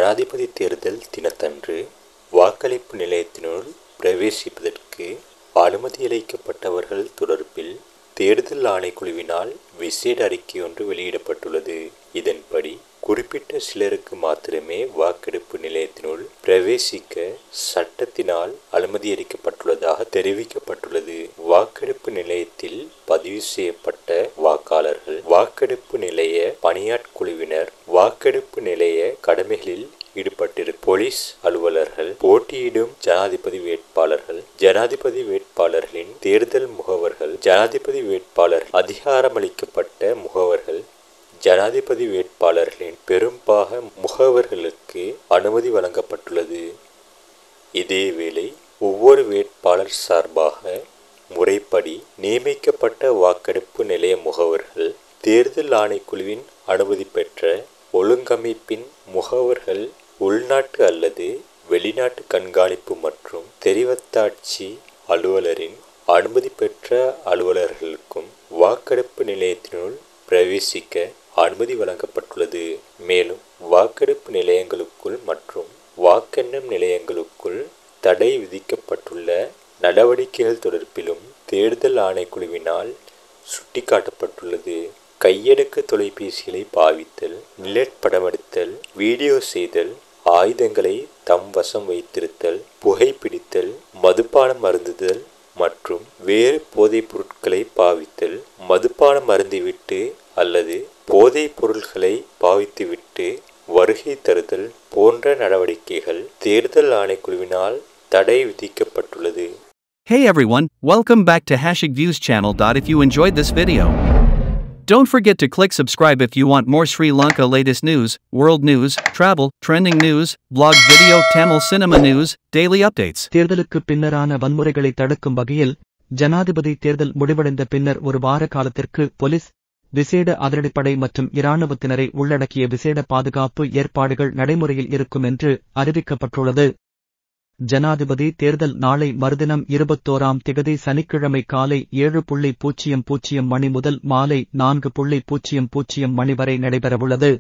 ஜனாதிபதி தேர்தல் தினத்தன்று வாக்களிப்பு நிலையத்தினுள் பிரவேசிப்பதற்கு அனுமதியளிக்கப்பட்டவர்கள் தொடர்பில் தேர்தல் ஆணைக்குழுவினால் விசேட அறிக்கையொன்று வெளியிடப்பட்டுள்ளது. இதன்படி குறிப்பிட்ட சிலருக்கு மாத்திரமே வாக்கெடுப்பு நிலையத்தினுள் பிரவேசிக்க சட்டத்தினால் அனுமதியளிக்கப்பட்டுள்ளதாக தெரிவிக்கப்பட்டுள்ளது. வாக்கெடுப்பு நிலையத்தில் பதிவு செய்யப்பட்ட வாக்காளர்கள், வாக்கெடுப்பு நிலைய பணியாட்குழுவினர், வாக்கெடுப்பு நிலைய கடமைகளில் ஈடுபட்டிருக்கும் போலீஸ் அலுவலர்கள், போட்டியிடும் ஜனாதிபதி வேட்பாளர்கள், ஜனாதிபதி வேட்பாளர்களின் தேர்தல் முகவர்கள், ஜனாதிபதி வேட்பாளர் அதிகாரமளிக்கப்பட்ட முகவர்கள், ஜனாதிபதி வேட்பாளர்களின் பெரும்பாக முகவர்களுக்கு அனுமதி வழங்கப்பட்டுள்ளது. இதேவேளை ஒவ்வொரு வேட்பாளர் சார்பாக முறைப்படி நியமிக்கப்பட்ட வாக்கெடுப்பு நிலைய முகவர்கள் தேர்தல் ஆணைக்குழுவின் அனுமதி பெற்ற ஒழுங்கமைப்பின் முகவர்கள் உள்நாட்டு அல்லது வெளிநாட்டு கண்காணிப்பு மற்றும் தெரிவத்தாட்சி அலுவலரின் அனுமதி பெற்ற அலுவலர்களுக்கும் வாக்கெடுப்பு நிலையத்தினுள் பிரவேசிக்க அனுமதி வழங்கப்பட்டுள்ளது. மேலும் வாக்கெடுப்பு நிலையங்களுக்குள் மற்றும் வாக்கெண்ணும் நிலையங்களுக்குள் தடை விதிக்கப்பட்டுள்ள நடவடிக்கைகள் தொடர்பிலும் தேர்தல் ஆணைக்குழுவினால் சுட்டிக்காட்டப்பட்டுள்ளது. கையடக்க தொலைபேசிகளை பாவித்தல், நிழற்படமெடுத்தல், வீடியோ செய்தல், ஆயுதங்களை தம் வசம் வைத்திருத்தல், புகைப்பிடித்தல், மதுபானம் அருந்துதல் மற்றும் வேறு போதைப் பொருட்களை பாவித்தல், மதுபானம் அருந்திவிட்டு அல்லது போதைப் பொருட்களை பாவித்துவிட்டு வருகை தருதல் போன்ற நடவடிக்கைகள் தேர்தல் ஆணைக்குழுவினால் தடை விதிக்கப்பட்டுள்ளது. Hey everyone, welcome back to #views channel. If you enjoyed this video, don't forget to click subscribe if you want more Sri Lanka latest news, world news, travel, trending news, blog video, Tamil cinema news, daily updates. தேர்தலுக்கு பின்னரான வன்முறைகளை தடுக்கும் வகையில் ஜனாதிபதி தேர்தல் முடிவடைந்த பின்னர் ஒரு வார காலத்திற்கு போலீஸ், விசேட அதிரடிப்படை மற்றும் இராணுவத்தினரை உள்ளடக்கிய விசேட பாதுகாப்பு ஏற்பாடுகள் நடைமுறையில் இருக்கும் என்று அறிவிக்கப்பட்டுள்ளது. ஜனாதிபதி தேர்தல் நாளை மறுதினம் 21ஆம் திகதி சனிக்கிழமை காலை 7:00 மணி முதல் மாலை 4:00 மணி வரை நடைபெறவுள்ளது.